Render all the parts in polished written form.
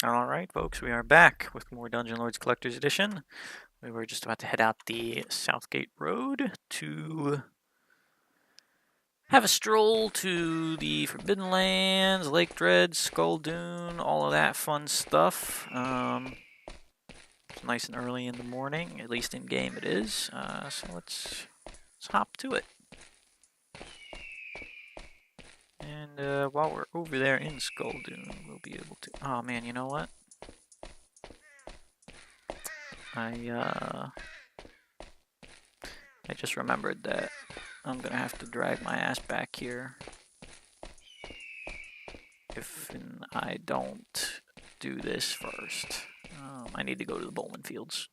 Alright, folks, we are back with more Dungeon Lords Collector's Edition. We were just about to head out the Southgate Road to have a stroll to the Forbidden Lands, Lake Dread, Skull Dune, all of that fun stuff. It's nice and early in the morning, at least in game it is. So let's hop to it. And while we're over there in Skull Dune, we'll be able to. Oh man, you know what? I just remembered that I'm gonna have to drag my ass back here if I don't do this first. I need to go to the bowling fields.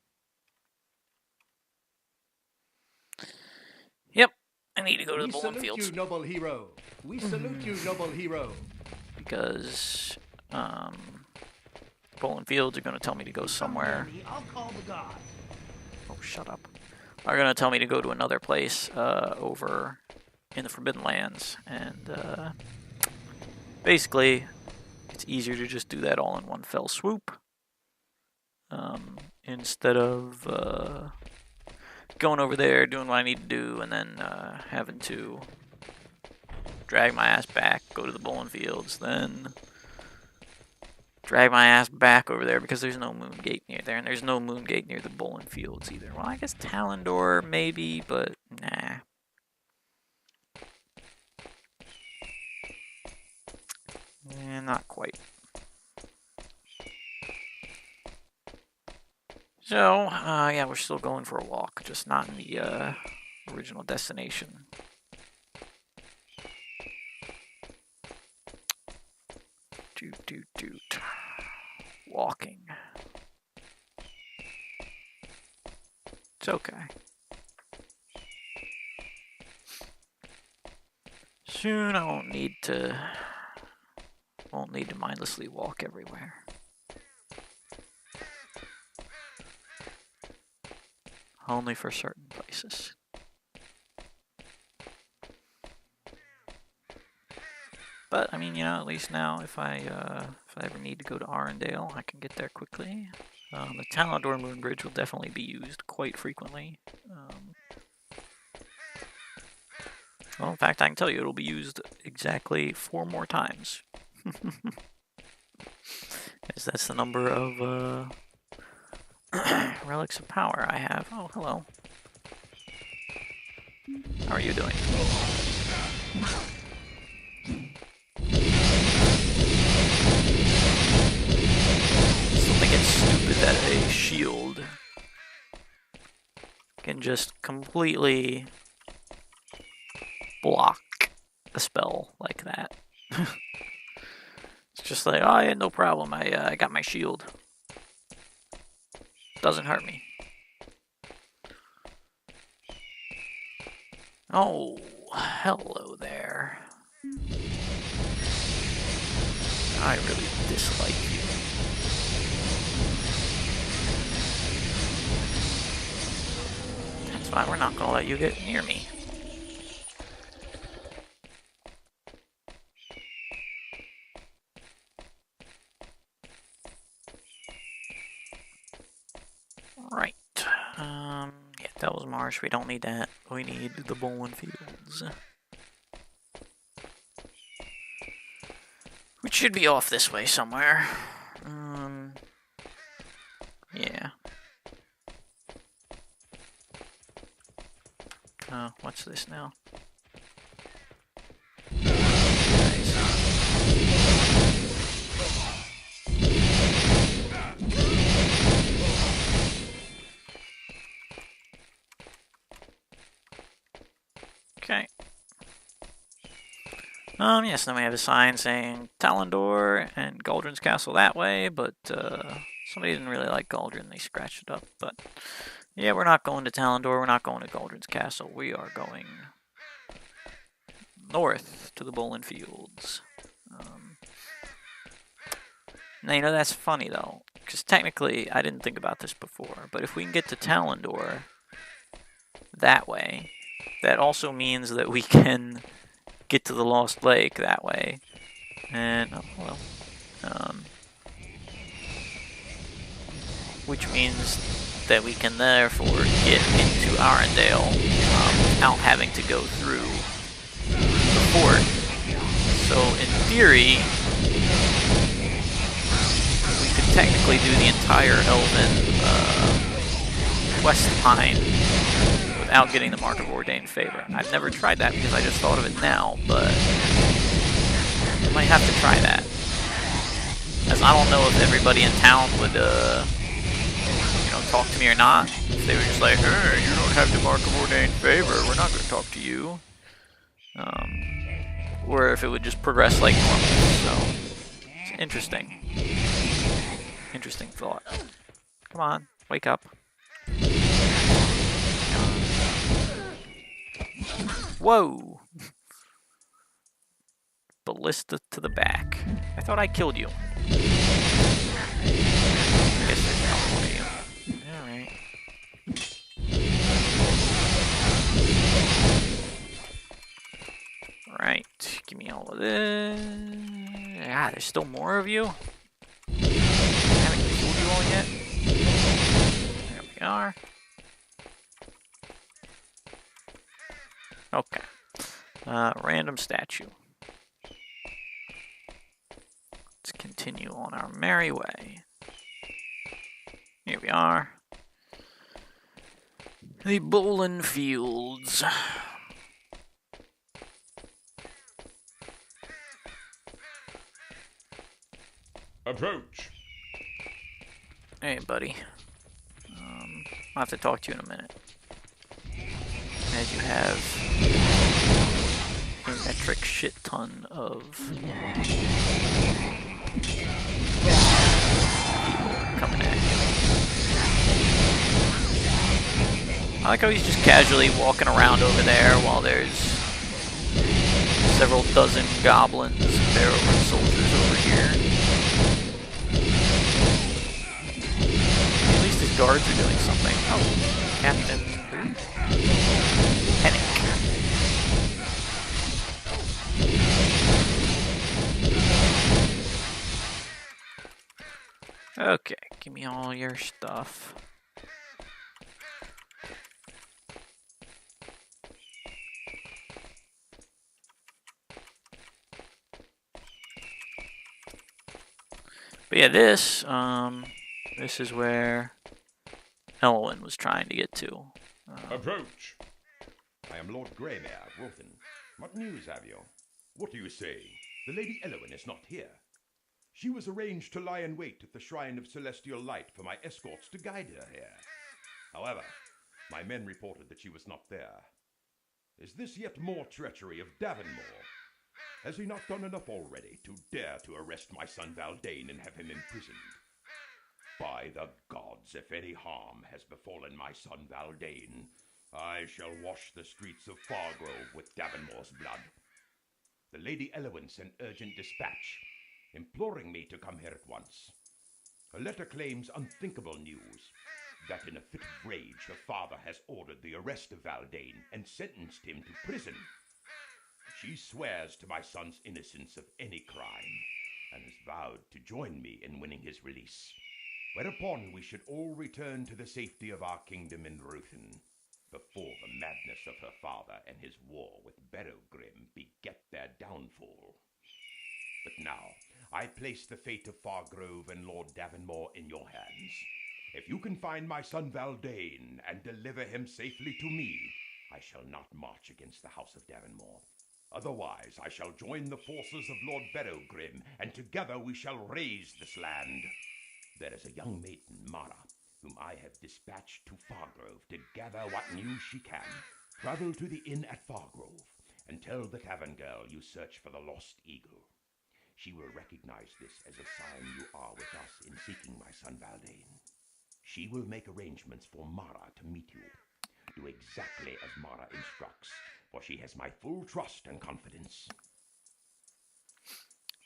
Yep, I need to go to the bowling fields. We salute you, noble hero. We salute you, noble hero. Because bowling fields are gonna tell me to go somewhere. I'll call the god. Oh, shut up. Are gonna tell me to go to another place over in the Forbidden Lands, and basically it's easier to just do that all in one fell swoop instead of going over there, doing what I need to do, and then having to drag my ass back, go to the bowling fields, then drag my ass back over there because there's no moon gate near there, and there's no moon gate near the bowling fields either. Well, I guess Talendor maybe, but nah. Not quite. So, yeah, we're still going for a walk, just not in the original destination. Doot. Walking. It's okay. Soon I won't need to mindlessly walk everywhere. Only for certain places. But I mean, you know, at least now, if I ever need to go to Arendelle, I can get there quickly. The Talendor Moon Bridge will definitely be used quite frequently. Well, in fact, I can tell you it'll be used exactly 4 more times. As that's the number of relics of power I have. Oh, hello. How are you doing? Still think it's stupid that a shield can just completely block a spell like that. It's just like, oh yeah, no problem. I got my shield. Doesn't hurt me. Oh, hello there. I really dislike you. That's why we're not gonna let you get near me. Right. Yeah, Devil's Marsh, we don't need that. We need the bowling fields. Which should be off this way somewhere. Yeah. Oh, what's this now? Okay. Yes, then we have a sign saying Talendor and Galdrin's Castle that way, but somebody didn't really like Galdrin, they scratched it up, but yeah, we're not going to Talendor, we're not going to Galdrin's Castle, we are going north to the bowling fields. Now, you know, that's funny though, because technically, I didn't think about this before, but if we can get to Talendor that way, that also means that we can get to the Lost Lake that way. And, oh, hello. which means that we can therefore get into Arendelle without having to go through the fort. So in theory, we could technically do the entire Elven quest line without getting the Mark of Ordained Favor. I've never tried that because I just thought of it now, but I might have to try that. As I don't know if everybody in town would, you know, talk to me or not. If they were just like, hey, you don't have the Mark of Ordained Favor, we're not going to talk to you. Or if it would just progress like normal. So, it's interesting. Interesting thought. Come on, wake up. Whoa! Ballista to the back. I thought I killed you. I guess there's no more of you. Alright. Right, give me all of this. Ah, there's still more of you? I haven't killed you all yet. There we are. Okay. Random statue. Let's continue on our merry way. Here we are. The Bolin Fields. Approach. Hey, buddy. I'll have to talk to you in a minute. As you have a metric shit ton of coming at you. I like how he's just casually walking around over there while there's several dozen goblins and barrelman soldiers over here. At least his guards are doing something. Oh, Captain Hennick. Okay, give me all your stuff. But yeah, this is where Elwyn was trying to get to. Approach. I am Lord Greymere of Rothen. What news have you? What do you say? The Lady Elwyn is not here. She was arranged to lie in wait at the Shrine of Celestial Light for my escorts to guide her here. However, my men reported that she was not there. Is this yet more treachery of Davonmore? Has he not done enough already to dare to arrest my son Valdane and have him imprisoned? By the gods, if any harm has befallen my son Valdane, I shall wash the streets of Fargrove with Davonmore's blood. The Lady Elwyn sent urgent dispatch, imploring me to come here at once. Her letter claims unthinkable news, that in a fit of rage her father has ordered the arrest of Valdane and sentenced him to prison. She swears to my son's innocence of any crime, and has vowed to join me in winning his release. Whereupon we should all return to the safety of our kingdom in Rothen, before the madness of her father and his war with Berogrim beget their downfall. But now, I place the fate of Fargrove and Lord Davonmore in your hands. If you can find my son Valdane and deliver him safely to me, I shall not march against the House of Davonmore. Otherwise, I shall join the forces of Lord Berogrim, and together we shall raise this land. There is a young maiden, Mara, whom I have dispatched to Fargrove to gather what news she can. Travel to the inn at Fargrove, and tell the tavern girl you search for the lost eagle. She will recognize this as a sign you are with us in seeking my son Valdane. She will make arrangements for Mara to meet you. Do exactly as Mara instructs, for she has my full trust and confidence.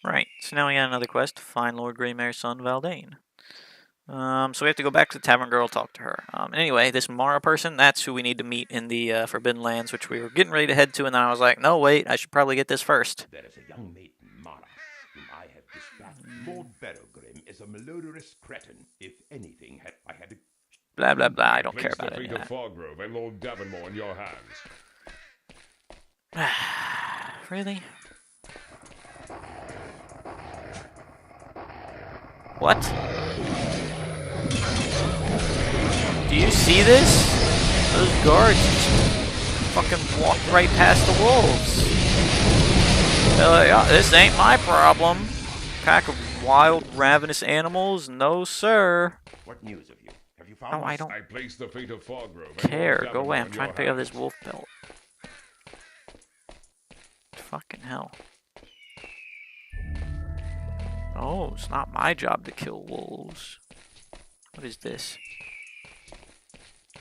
Right, so now we got another quest to find Lord Greymare's son, Valdane. So we have to go back to the Tavern Girl, talk to her. Anyway, this Mara person, that's who we need to meet in the Forbidden Lands, which we were getting ready to head to, and then I was like, no, wait, I should probably get this first. There is a young maiden, Mara, whom I have dispatched. Lord Berogrim is a malodorous cretin. If anything, I had to... Blah, blah, blah. I don't care Place the about fate any of of Fargrove and Lord Davonmore in your hands. that. Really? What? Do you see this? Those guards just fucking walked right past the wolves. They're like, oh, this ain't my problem. Pack of wild, ravenous animals? No, sir. What news of you? Have you found No, I don't I place the fate of Fargrove and care. Lord Go away. Davonmore I'm in trying your to pick up hands. this wolf belt. Fucking hell. Oh, it's not my job to kill wolves. What is this?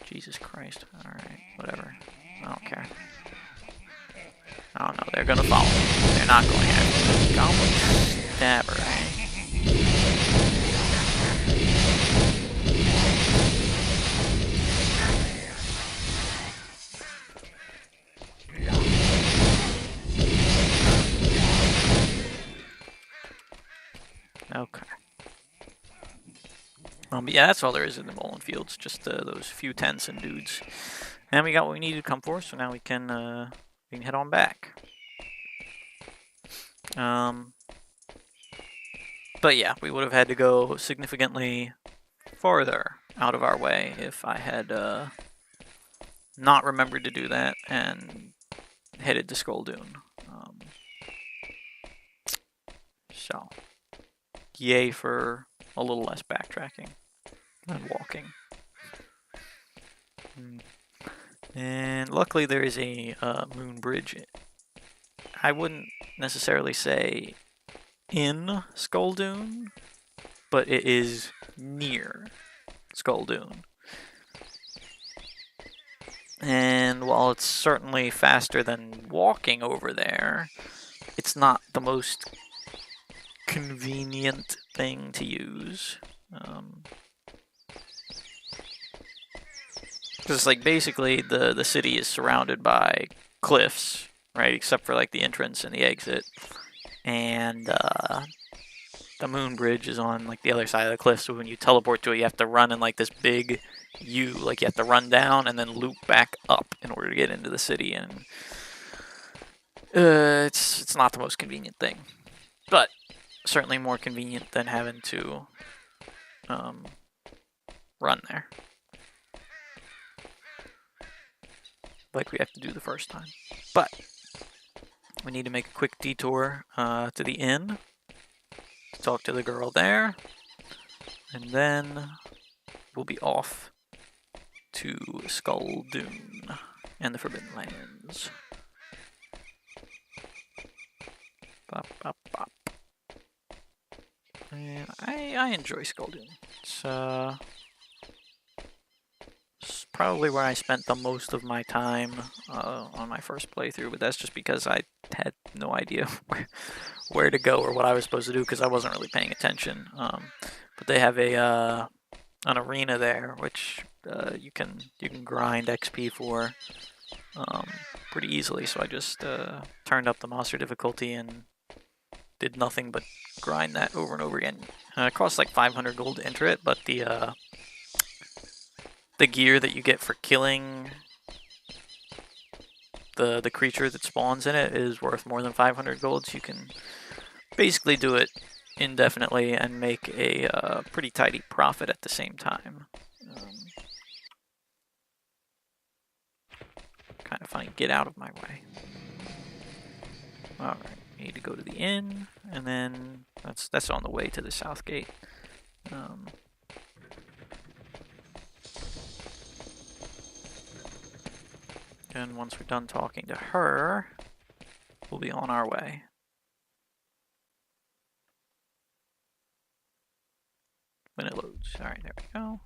Jesus Christ. Alright, whatever. I don't care. I don't know. They're gonna follow me. They're not going after me. Goblin stabber, eh? Okay. But yeah, that's all there is in the Mullen Fields. Just those few tents and dudes. And we got what we needed to come for, so now we can head on back. But yeah, we would have had to go significantly farther out of our way if I had not remembered to do that and headed to Skulldune. So, yay for a little less backtracking and walking. And luckily there is a moon bridge. I wouldn't necessarily say in Skulldune, but it is near Skulldune. And while it's certainly faster than walking over there, it's not the most convenient thing to use. Because like basically the city is surrounded by cliffs, right? Except for like the entrance and the exit. And the moon bridge is on like the other side of the cliff, so when you teleport to it you have to run in like this big U, like you have to run down and then loop back up in order to get into the city, and it's not the most convenient thing. But certainly more convenient than having to run there. Like we have to do the first time. But we need to make a quick detour to the inn to talk to the girl there, and then we'll be off to Skulldune and the Forbidden Lands. Bop, bop, bop. And I enjoy Skulldune. It's probably where I spent the most of my time on my first playthrough, but that's just because I had no idea where to go or what I was supposed to do because I wasn't really paying attention. But they have an arena there, which you can grind XP for pretty easily. So I just turned up the monster difficulty and did nothing but grind that over and over again. It costs like 500 gold to enter it, but the gear that you get for killing the creature that spawns in it is worth more than 500 gold, so you can basically do it indefinitely and make a pretty tidy profit at the same time. Kind of funny. Get out of my way. Alright, need to go to the inn, and then that's on the way to the south gate. And once we're done talking to her, we'll be on our way. When it loads. Alright, there we go.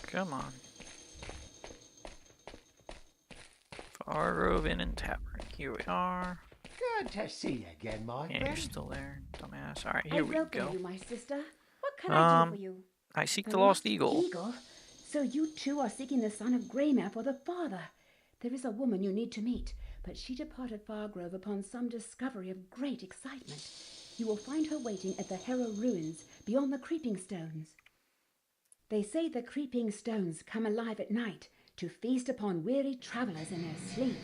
Come on. Fargrove Inn and Tavern. Here we are. Good to see you again, my Yeah, you're friend. still there, dumbass. Alright, here we welcome go. you, my sister. What can I do for you? I seek the lost eagle. Eagle? So you too are seeking the son of Greymap or the father? There is a woman you need to meet, but she departed Fargrove upon some discovery of great excitement. You will find her waiting at the Harrow Ruins beyond the Creeping Stones. They say the Creeping Stones come alive at night to feast upon weary travelers in their sleep.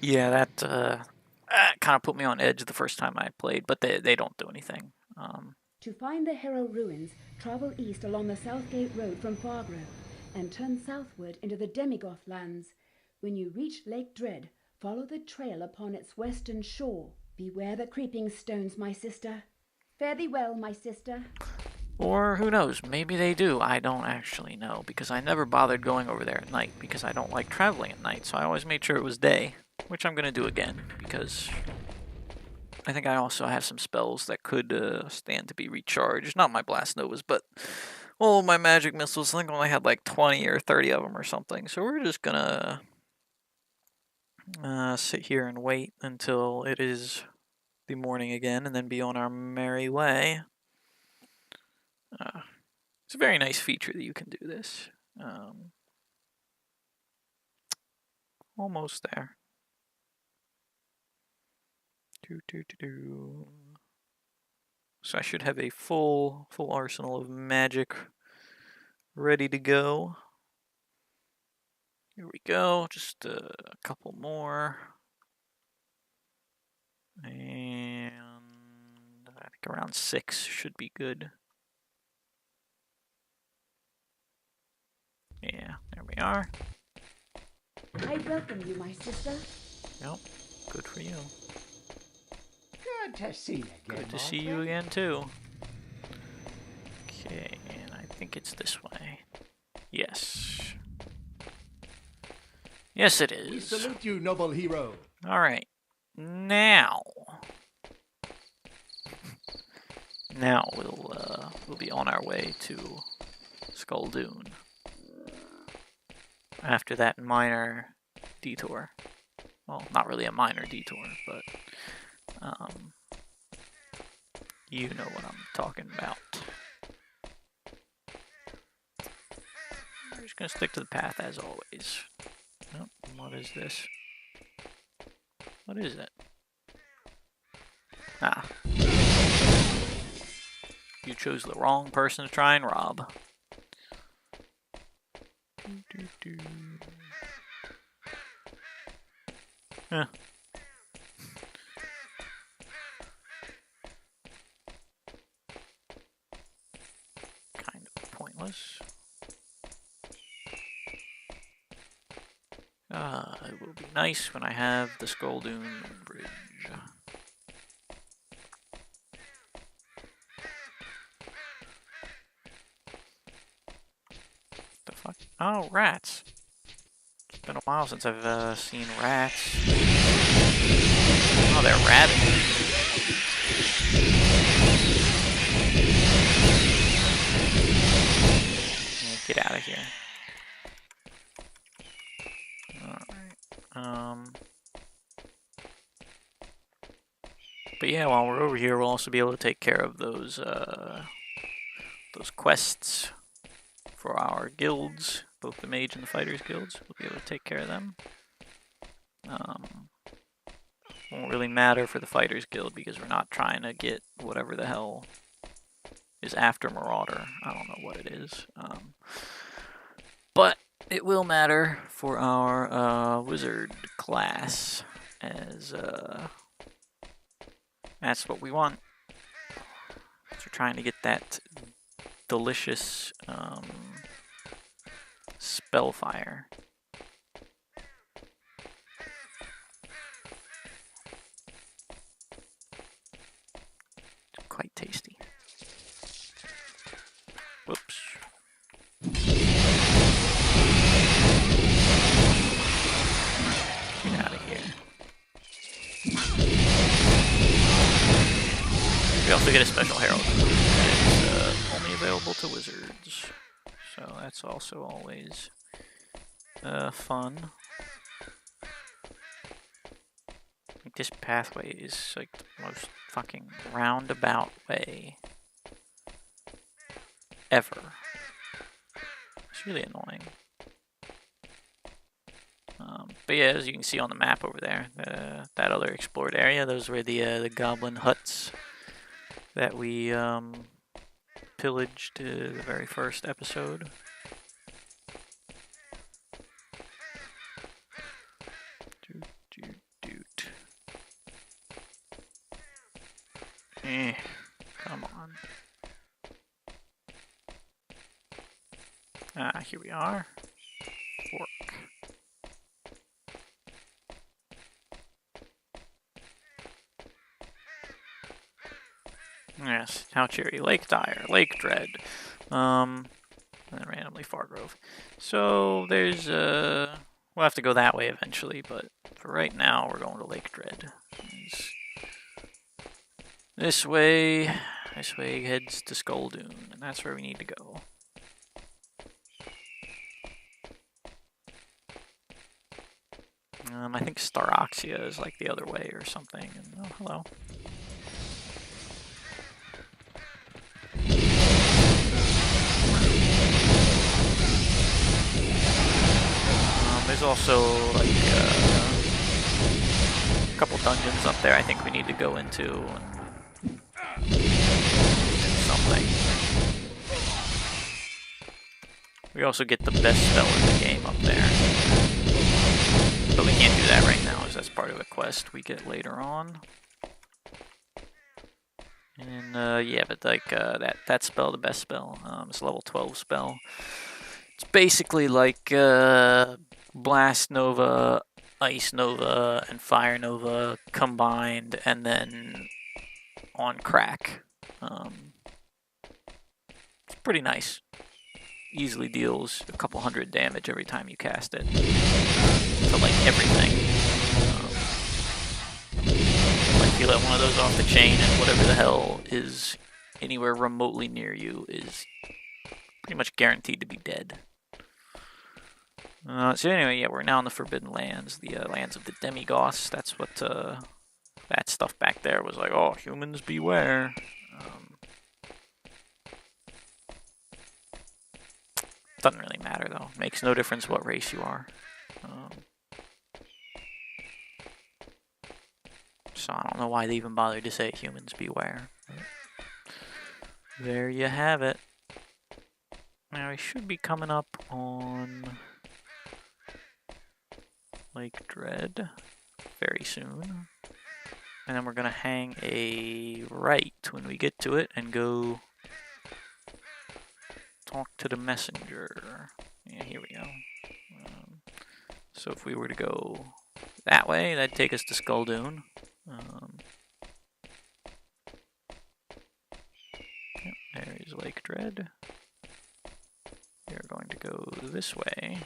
Yeah, that kind of put me on edge the first time I played, but they don't do anything. To find the Harrow Ruins, travel east along the Southgate Road from Fargrove and turn southward into the Demigoth lands. When you reach Lake Dread, follow the trail upon its western shore. Beware the Creeping Stones, my sister. Fare thee well, my sister. Or who knows, maybe they do. I don't actually know, because I never bothered going over there at night, because I don't like traveling at night, so I always made sure it was day, which I'm going to do again, because I think I also have some spells that could stand to be recharged. Not my Blast Novas, but all of my magic missiles. I think I only had like 20 or 30 of them or something, so we're just going to sit here and wait until it is the morning again, and then be on our merry way. It's a very nice feature that you can do this. Almost there. So I should have a full arsenal of magic ready to go. Here we go. Just a couple more. And I think around 6 should be good. Yeah, there we are. I welcome you, my sister. Yep, good for you. Good to see you again, Good to my see you friend. again, too. Okay, and I think it's this way. Yes. Yes, it We is. salute you, noble hero. Alright. Now we'll be on our way to Skuldune. After that minor detour. Well, not really a minor detour, but you know what I'm talking about. We're just gonna stick to the path as always. Oh, what is this? What is it? Ah. You chose the wrong person to try and rob. Huh. Kind of pointless. It will be nice when I have the Skuldune Bridge. The fuck? Oh, rats. It's been a while since I've seen rats. Oh, they're rabid. Yeah, get out of here. Alright. But yeah, while we're over here, we'll also be able to take care of those quests for our guilds, both the mage and the fighters guilds. We'll be able to take care of them. Won't really matter for the fighters guild because we're not trying to get whatever the hell is after Marauder. I don't know what it is. But it will matter for our wizard class, as that's what we want. So we're trying to get that delicious Spellfire. It's quite tasty. Whoops. Get out of here. We also get a special herald. It's only available to wizards, so that's also always fun. Like, this pathway is like the most fucking roundabout way ever. It's really annoying. But yeah, as you can see on the map over there, that other explored area, those were the goblin huts that we pillaged the very first episode. Come on. Ah, here we are. Fork. Yes, How Cherry, Lake Dire, Lake Dread, and then randomly Fargrove. So there's we'll have to go that way eventually, but for right now we're going to Lake Dread. This way heads to Skull Dune, and that's where we need to go. I think Staroxia is like the other way or something. And, oh, hello. There's also like a couple dungeons up there I think we need to go into and something. We also get the best spell in the game up there. But we can't do that right now as that's part of a quest we get later on. And yeah, but like that spell, the best spell, it's a level 12 spell. It's basically like Blast Nova, Ice Nova, and Fire Nova combined, and then on crack. It's pretty nice. Easily deals a couple hundred damage every time you cast it. So like everything. Like you let one of those off the chain and whatever the hell is anywhere remotely near you is pretty much guaranteed to be dead. So anyway, yeah, we're now in the Forbidden Lands, the lands of the Demigoths. That's what that stuff back there was like, oh, humans beware. Doesn't really matter, though. Makes no difference what race you are. So I don't know why they even bothered to say humans beware. There you have it. Now we should be coming up on Lake Dread very soon. And then we're going to hang a right when we get to it and go talk to the messenger. Yeah, here we go. So if we were to go that way, that'd take us to Skull Dune. Yep, there is Lake Dread. We are going to go this way.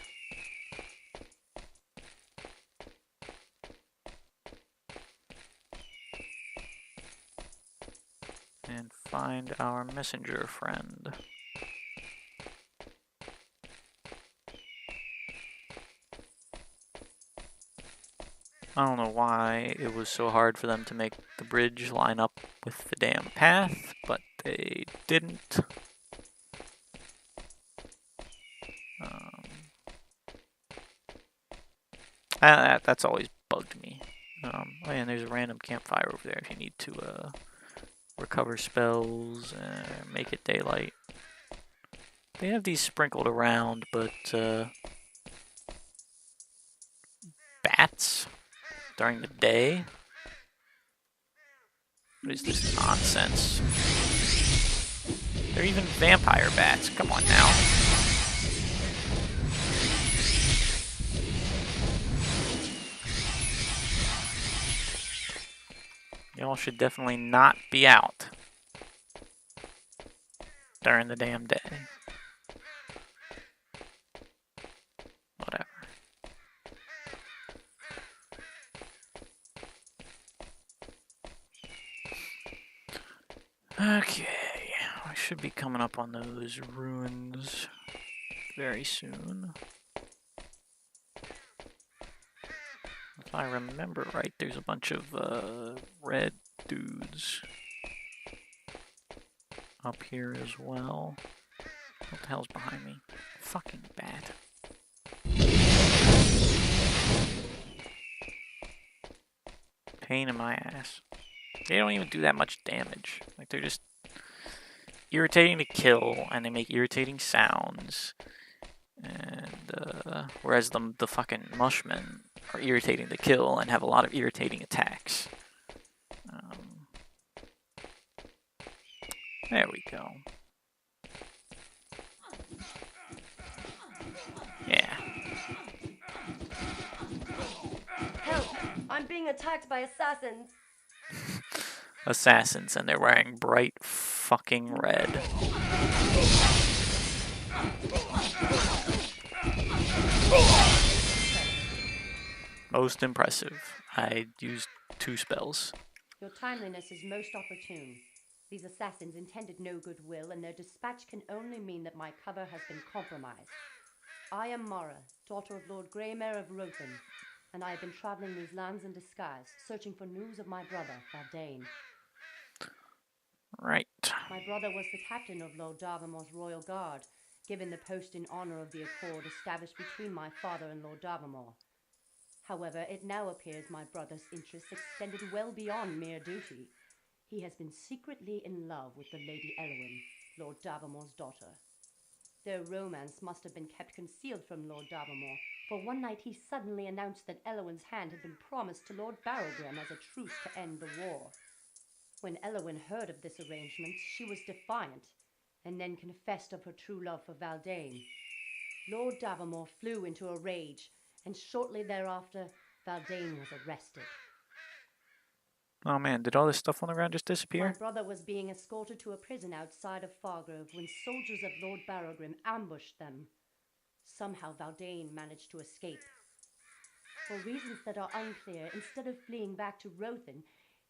And find our messenger friend. I don't know why it was so hard for them to make the bridge line up with the damn path, but they didn't. That's always bugged me. Oh yeah, and there's a random campfire over there if you need to recover spells and make it daylight. They have these sprinkled around, but bats during the day? What is this nonsense? They're even vampire bats. Come on now. Y'all should definitely not be out during the damn day. Whatever. Okay, I should be coming up on those ruins very soon. If I remember right, there's a bunch of red dudes up here as well. What the hell's behind me? Fucking bat. Pain in my ass. They don't even do that much damage. Like, they're just irritating to kill, and they make irritating sounds. And, whereas the fucking mushmen are irritating to kill and have a lot of irritating attacks. There we go. Yeah. Help! I'm being attacked by assassins. Assassins, and they're wearing bright fucking red. Most impressive. I used 2 spells. Your timeliness is most opportune. These assassins intended no goodwill, and their dispatch can only mean that my cover has been compromised. I am Mara, daughter of Lord Greymare of Rothen, and I have been traveling these lands in disguise, searching for news of my brother, Valdane. Right. My brother was the captain of Lord Darvamore's Royal Guard, given the post in honor of the accord established between my father and Lord Darvamore. However, it now appears my brother's interests extended well beyond mere duty. He has been secretly in love with the Lady Elwyn, Lord Darvamore's daughter. Their romance must have been kept concealed from Lord Darvamore, for one night he suddenly announced that Elwyn's hand had been promised to Lord Barrowgrim as a truce to end the war. When Elwyn heard of this arrangement, she was defiant, and then confessed of her true love for Valdane. Lord Darvamore flew into a rage, and shortly thereafter, Valdane was arrested. Oh man, did all this stuff on the ground just My disappear? brother was being escorted to a prison outside of Fargrove when soldiers of Lord Barrowgrim ambushed them. Somehow Valdane managed to escape. For reasons that are unclear, instead of fleeing back to Rothen,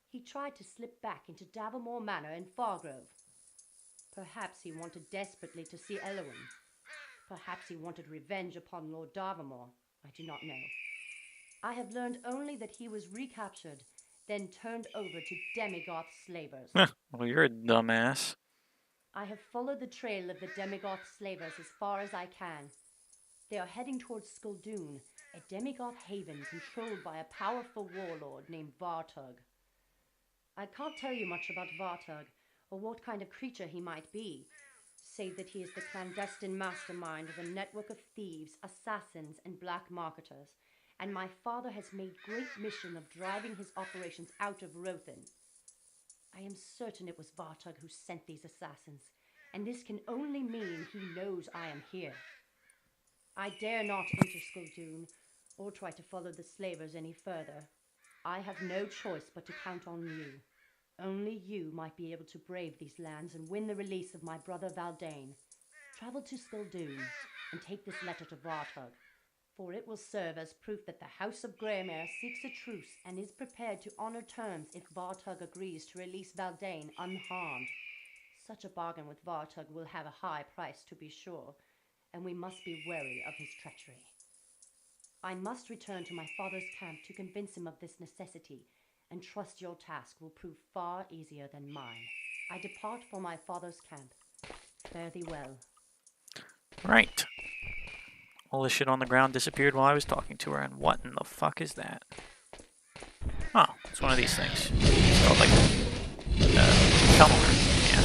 he tried to slip back into Davamore Manor in Fargrove. Perhaps he wanted desperately to see Elwyn. Perhaps he wanted revenge upon Lord Darvamore. I do not know. I have learned only that he was recaptured, then turned over to Demigoth slavers. Well, you're a dumbass. I have followed the trail of the Demigoth slavers as far as I can. They are heading towards Skuldoon, a Demigoth haven controlled by a powerful warlord named Vartug. I can't tell you much about Vartug, or what kind of creature he might be, save that he is the clandestine mastermind of a network of thieves, assassins, and black marketers, and my father has made great mission of driving his operations out of Rothen. I am certain it was Vartug who sent these assassins, and this can only mean he knows I am here. I dare not enter Skuldoon, or try to follow the slavers any further. I have no choice but to count on you. Only you might be able to brave these lands and win the release of my brother Valdane. Travel to Skuldoon, and take this letter to Vartug, for it will serve as proof that the House of Greymare seeks a truce and is prepared to honor terms if Vartug agrees to release Valdane unharmed. Such a bargain with Vartug will have a high price, to be sure, and we must be wary of his treachery. I must return to my father's camp to convince him of this necessity, and trust your task will prove far easier than mine. I depart for my father's camp. Fare thee well. Right. All the shit on the ground disappeared while I was talking to her, and what in the fuck is that? Oh, it's one of these things. It's called like Kelmer. Yeah.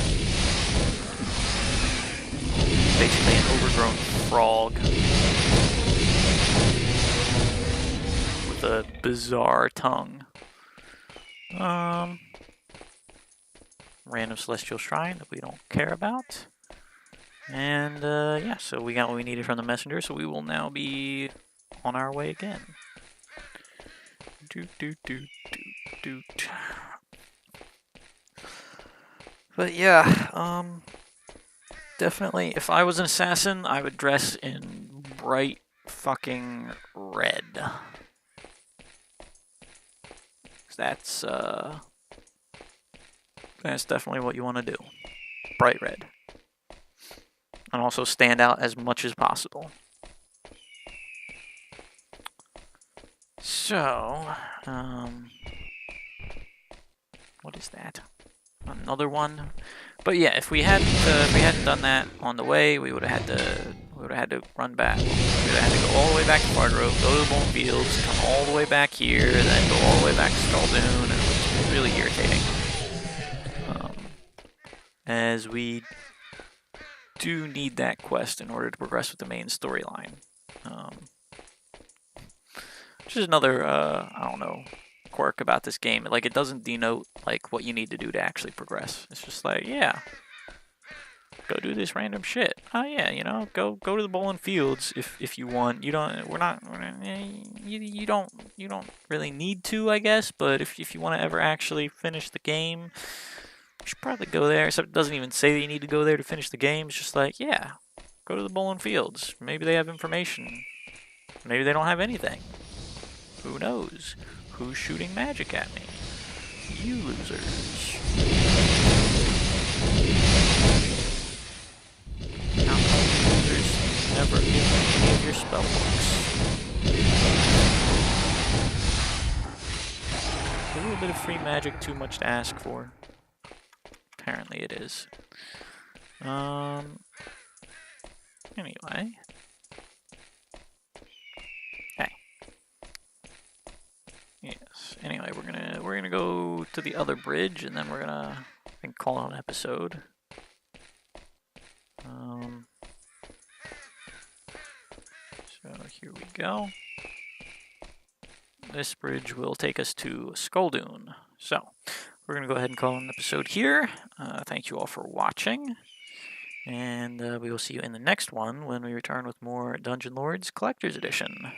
Basically an overgrown frog with a bizarre tongue. Random celestial shrine that we don't care about. And, yeah, so we got what we needed from the messenger, so we will now be on our way again. But yeah, definitely, if I was an assassin, I would dress in bright fucking red. That's definitely what you want to do. Bright red. And also stand out as much as possible. So, what is that? Another one. But yeah, if we hadn't done that on the way, we would have had to run back. We would have had to go all the way back to Fargrove, go to the Bone Fields, come all the way back here, then go all the way back to Skaldun, and it was really irritating. As we do need that quest in order to progress with the main storyline. Which is another, I don't know, quirk about this game. Like, it doesn't denote, like, what you need to do to actually progress. It's just like, yeah, go do this random shit. Oh yeah, you know, go to the bowling fields if you want. You don't. You don't really need to, I guess. But if you want to ever actually finish the game, you should probably go there. Except it doesn't even say that you need to go there to finish the game. It's just like, yeah, go to the bowling fields. Maybe they have information. Maybe they don't have anything. Who knows? Who's shooting magic at me? You losers. How come users never give me any of your spell books? A little bit of free magic too much to ask for? Apparently it is. Anyway. Hey. Yes. Anyway, we're gonna go to the other bridge, and then we're gonna, I think, call it an episode. So here we go. This bridge will take us to Skaldun. So we're going to go ahead and call an episode here. Thank you all for watching. And we will see you in the next one when we return with more Dungeon Lords Collector's Edition.